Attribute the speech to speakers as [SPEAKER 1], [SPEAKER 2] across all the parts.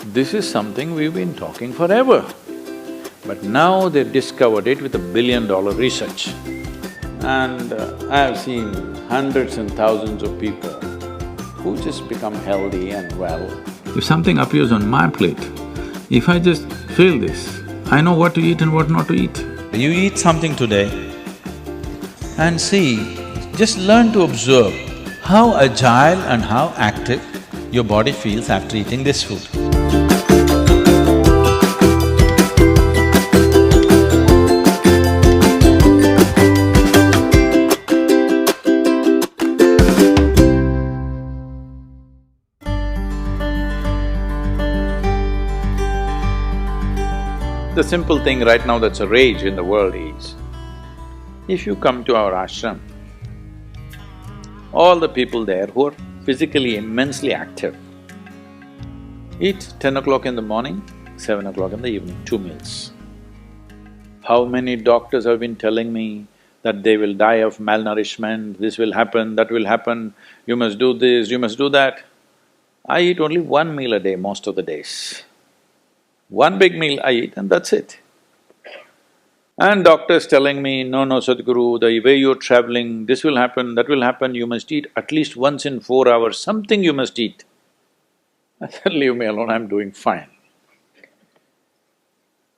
[SPEAKER 1] This is something we've been talking forever. But now they've discovered it with $1 billion research. And I have seen hundreds and thousands of people who just become healthy and well.
[SPEAKER 2] If something appears on my plate, if I just feel this, I know what to eat and what not to eat.
[SPEAKER 3] You eat something today and see, just learn to observe how agile and how active your body feels after eating this food.
[SPEAKER 1] The simple thing right now that's a rage in the world is, if you come to our ashram, all the people there who are physically immensely active eat 10 o'clock in the morning, 7 o'clock in the evening, 2 meals. How many doctors have been telling me that they will die of malnourishment, this will happen, that will happen, you must do this, you must do that. I eat only 1 meal a day most of the days. One big meal I eat and that's it. And doctors telling me, no, Sadhguru, the way you're traveling, this will happen, that will happen, you must eat at least once in 4 hours, something you must eat. I said, leave me alone, I'm doing fine.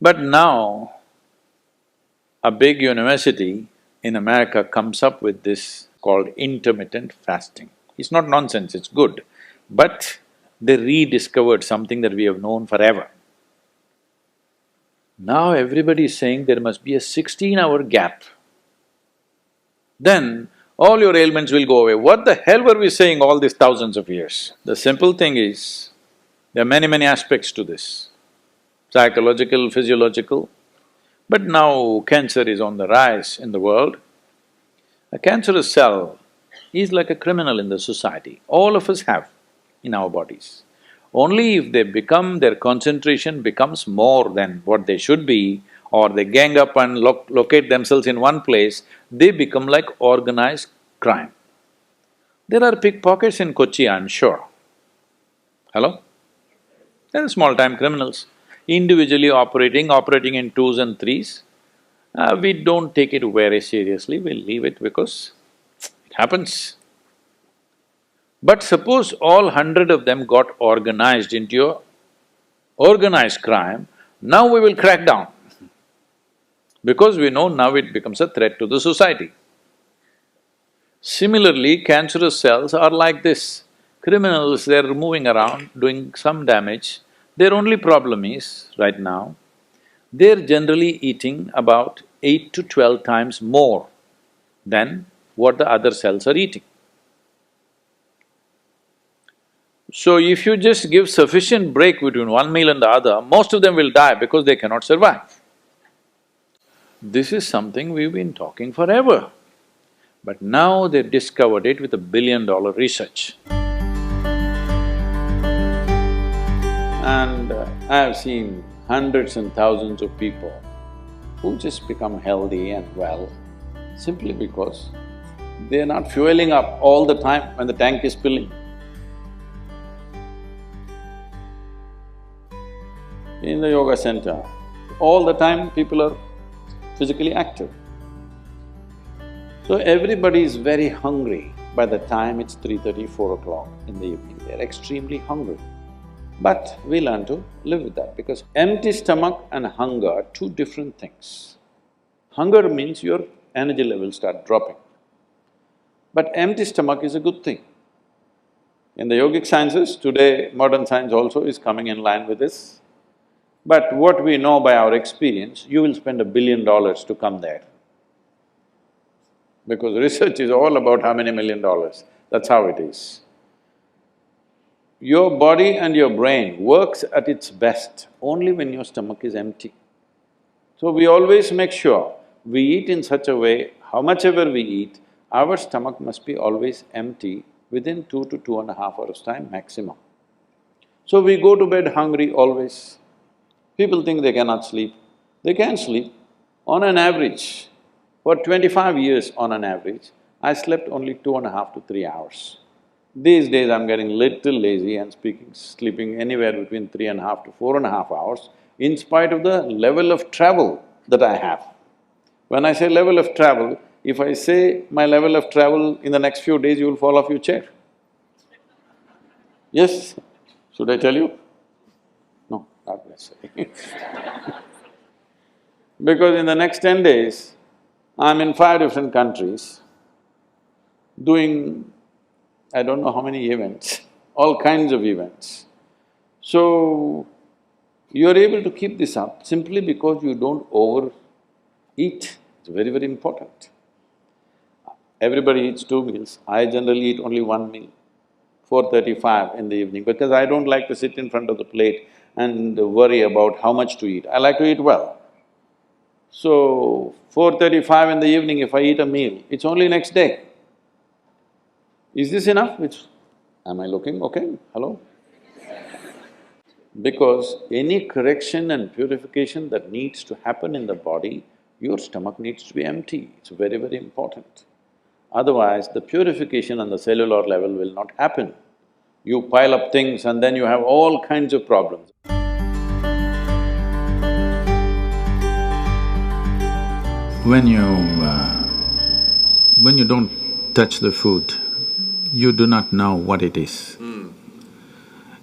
[SPEAKER 1] But now, a big university in America comes up with this called intermittent fasting. It's not nonsense, it's good, but they rediscovered something that we have known forever. Now everybody is saying there must be a 16-hour gap. Then all your ailments will go away. What the hell were we saying all these thousands of years? The simple thing is, there are many aspects to this, psychological, physiological. But now cancer is on the rise in the world. A cancerous cell is like a criminal in the society. All of us have in our bodies. Only if they become… their concentration becomes more than what they should be, or they gang up and locate themselves in one place, they become like organized crime. There are pickpockets in Kochi, I'm sure. Hello? There are small-time criminals, individually operating in twos and threes. We don't take it very seriously, we leave it because it happens. But suppose all 100 of them got organized into a organized crime, now we will crack down. Because we know now it becomes a threat to the society. Similarly, cancerous cells are like this. Criminals, they're moving around, doing some damage. Their only problem is, right now, they're generally eating about 8 to 12 times more than what the other cells are eating. So if you just give sufficient break between one meal and the other, most of them will die because they cannot survive. This is something we've been talking forever. But now they've discovered it with $1 billion research. And I have seen hundreds and thousands of people who just become healthy and well simply because they're not fueling up all the time when the tank is filling. In the yoga center, all the time people are physically active. So everybody is very hungry by the time it's 3:30, 4 o'clock in the evening, they're extremely hungry. But we learn to live with that because empty stomach and hunger are two different things. Hunger means your energy levels start dropping. But empty stomach is a good thing. In the yogic sciences, today modern science also is coming in line with this. But what we know by our experience, you will spend $1 billion to come there. Because research is all about how many $1 million, that's how it is. Your body and your brain works at its best only when your stomach is empty. So we always make sure we eat in such a way, how much ever we eat, our stomach must be always empty within 2 to 2.5 hours' time maximum. So we go to bed hungry always. People think they cannot sleep. They can sleep. On an average, for 25 years on an average, I slept only 2.5 to 3 hours. These days I'm getting little lazy and sleeping anywhere between 3.5 to 4.5 hours in spite of the level of travel that I have. When I say level of travel, if I say my level of travel in the next few days, you will fall off your chair. Yes? Should I tell you? No, not necessarily Because in the next 10 days, I'm in 5 different countries doing I don't know how many events, all kinds of events. So, you're able to keep this up simply because you don't overeat. It's very, very important. Everybody eats 2 meals. I generally eat only 1 meal, 4:35 in the evening, because I don't like to sit in front of the plate and worry about how much to eat. I like to eat well. So, 4:35 in the evening, if I eat a meal, it's only next day. Is this enough? Am I looking okay? Hello? Because any correction and purification that needs to happen in the body, your stomach needs to be empty. It's very, very important. Otherwise, the purification on the cellular level will not happen. You pile up things and then you have all kinds of problems.
[SPEAKER 2] When you… when you don't touch the food, you do not know what it is.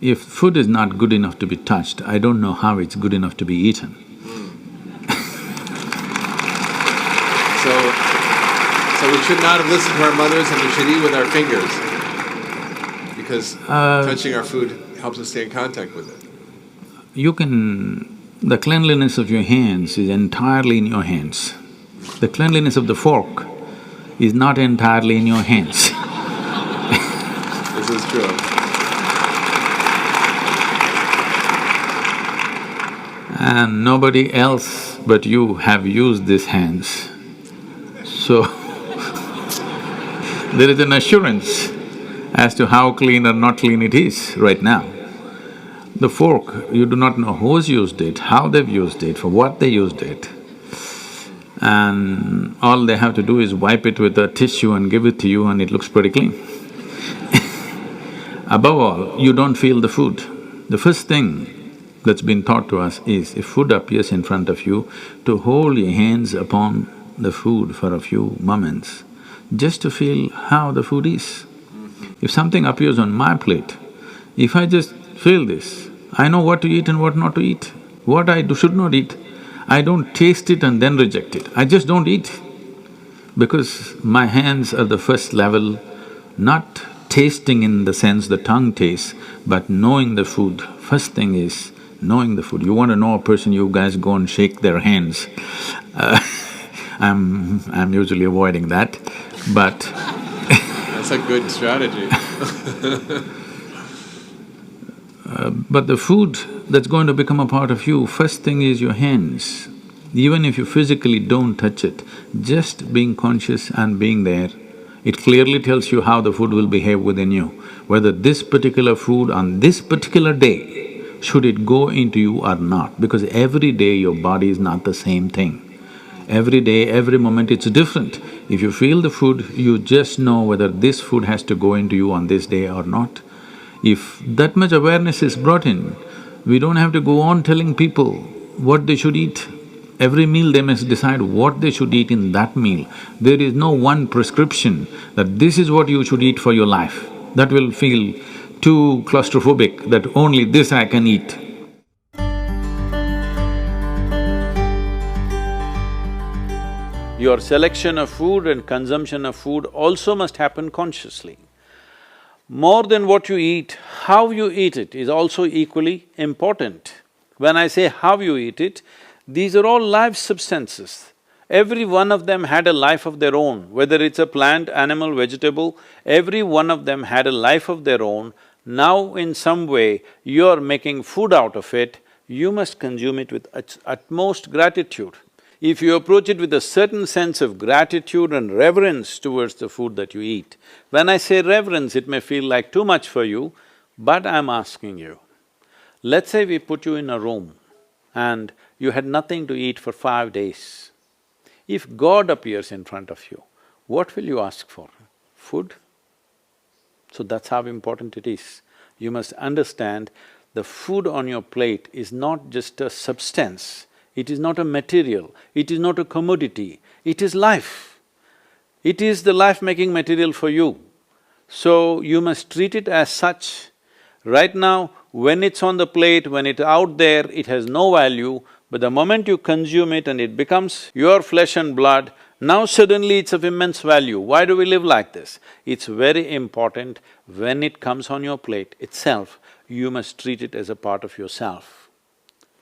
[SPEAKER 2] If food is not good enough to be touched, I don't know how it's good enough to be eaten.
[SPEAKER 4] So we should not have listened to our mothers and we should eat with our fingers because touching our food helps us stay in contact with it.
[SPEAKER 2] You can… the cleanliness of your hands is entirely in your hands. The cleanliness of the fork is not entirely in your hands.
[SPEAKER 4] This is true.
[SPEAKER 2] And nobody else but you have used these hands. So, there is an assurance as to how clean or not clean it is right now. The fork, you do not know who's used it, how they've used it, for what they used it. And all they have to do is wipe it with a tissue and give it to you and it looks pretty clean. Above all, you don't feel the food. The first thing that's been taught to us is, if food appears in front of you, to hold your hands upon the food for a few moments, just to feel how the food is. If something appears on my plate, if I just feel this, I know what to eat and what not to eat, what I should not eat. I don't taste it and then reject it, I just don't eat. Because my hands are the first level, not tasting in the sense the tongue tastes, but knowing the food. First thing is knowing the food. You want to know a person, you guys go and shake their hands. I'm usually avoiding that, but
[SPEAKER 4] That's a good strategy.
[SPEAKER 2] But the food that's going to become a part of you, first thing is your hands. Even if you physically don't touch it, just being conscious and being there, it clearly tells you how the food will behave within you. Whether this particular food on this particular day, should it go into you or not, because every day your body is not the same thing. Every day, every moment it's different. If you feel the food, you just know whether this food has to go into you on this day or not. If that much awareness is brought in, we don't have to go on telling people what they should eat. Every meal they must decide what they should eat in that meal. There is no one prescription that this is what you should eat for your life. That will feel too claustrophobic, that only this I can eat.
[SPEAKER 1] Your selection of food and consumption of food also must happen consciously. More than what you eat, how you eat it is also equally important. When I say how you eat it, these are all live substances. Every one of them had a life of their own, whether it's a plant, animal, vegetable, every one of them had a life of their own. Now in some way, you're making food out of it, you must consume it with utmost gratitude. If you approach it with a certain sense of gratitude and reverence towards the food that you eat, when I say reverence, it may feel like too much for you, but I'm asking you, let's say we put you in a room and you had nothing to eat for 5 days. If God appears in front of you, what will you ask for? Food? So that's how important it is. You must understand the food on your plate is not just a substance, it is not a material, it is not a commodity, it is life. It is the life-making material for you. So you must treat it as such. Right now, when it's on the plate, when it's out there, it has no value, but the moment you consume it and it becomes your flesh and blood, now suddenly it's of immense value. Why do we live like this? It's very important when it comes on your plate itself, you must treat it as a part of yourself.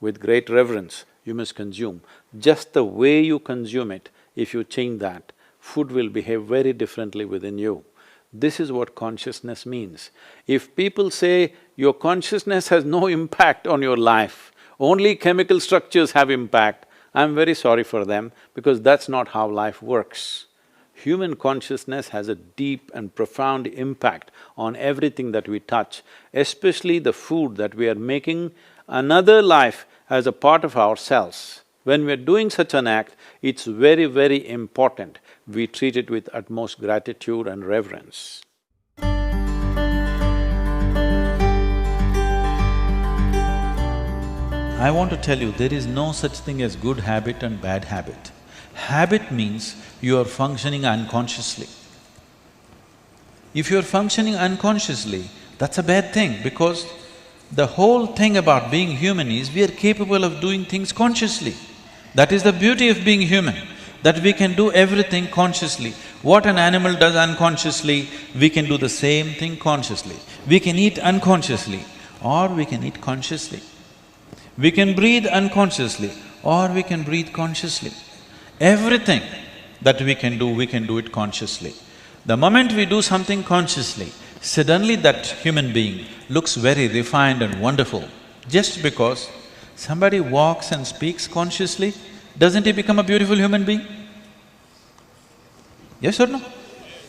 [SPEAKER 1] With great reverence, you must consume. Just the way you consume it, if you change that, food will behave very differently within you. This is what consciousness means. If people say your consciousness has no impact on your life, only chemical structures have impact, I'm very sorry for them because that's not how life works. Human consciousness has a deep and profound impact on everything that we touch, especially the food that we are making another life as a part of ourselves. When we are doing such an act, it's very, very important we treat it with utmost gratitude and reverence.
[SPEAKER 3] I want to tell you, there is no such thing as good habit and bad habit. Habit means you are functioning unconsciously. If you are functioning unconsciously, that's a bad thing because the whole thing about being human is we are capable of doing things consciously. That is the beauty of being human, that we can do everything consciously. What an animal does unconsciously, we can do the same thing consciously. We can eat unconsciously or we can eat consciously. We can breathe unconsciously or we can breathe consciously. Everything that we can do it consciously. The moment we do something consciously, suddenly that human being looks very refined and wonderful. Just because somebody walks and speaks consciously, doesn't he become a beautiful human being? Yes or no?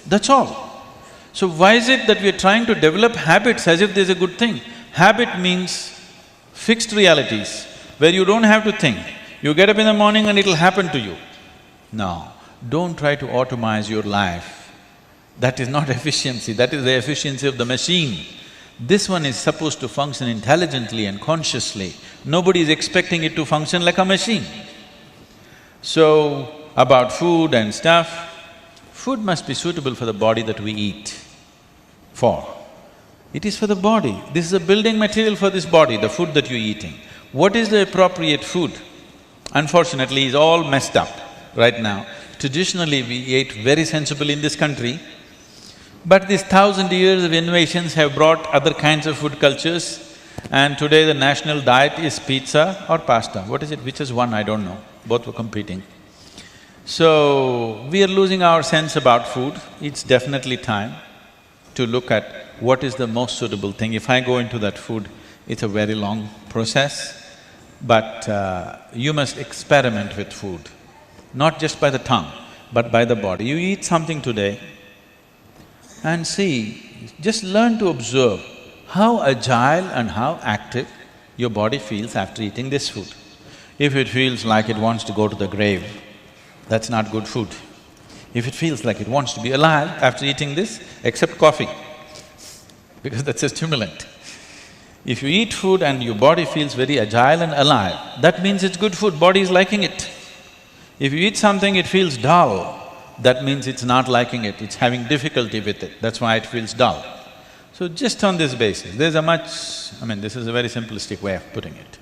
[SPEAKER 3] That's all. So why is it that we are trying to develop habits as if there's a good thing? Habit means fixed realities where you don't have to think. You get up in the morning and it'll happen to you. No, don't try to automize your life. That is not efficiency, that is the efficiency of the machine. This one is supposed to function intelligently and consciously. Nobody is expecting it to function like a machine. So, about food and stuff, food must be suitable for the body that we eat for. It is for the body. This is a building material for this body, the food that you're eating. What is the appropriate food? Unfortunately, it's all messed up right now. Traditionally, we ate very sensibly in this country, but these 1,000 years of innovations have brought other kinds of food cultures, and today the national diet is pizza or pasta. What is it? Which is one? I don't know. Both were competing. So, we are losing our sense about food. It's definitely time to look at what is the most suitable thing. If I go into that food, it's a very long process, but you must experiment with food, not just by the tongue, but by the body. You eat something today and see, just learn to observe how agile and how active your body feels after eating this food. If it feels like it wants to go to the grave, that's not good food. If it feels like it wants to be alive after eating this, except coffee, because that's a stimulant. If you eat food and your body feels very agile and alive, that means it's good food, body is liking it. If you eat something, it feels dull, that means it's not liking it, it's having difficulty with it, that's why it feels dull. So just on this basis, there's a much… this is a very simplistic way of putting it.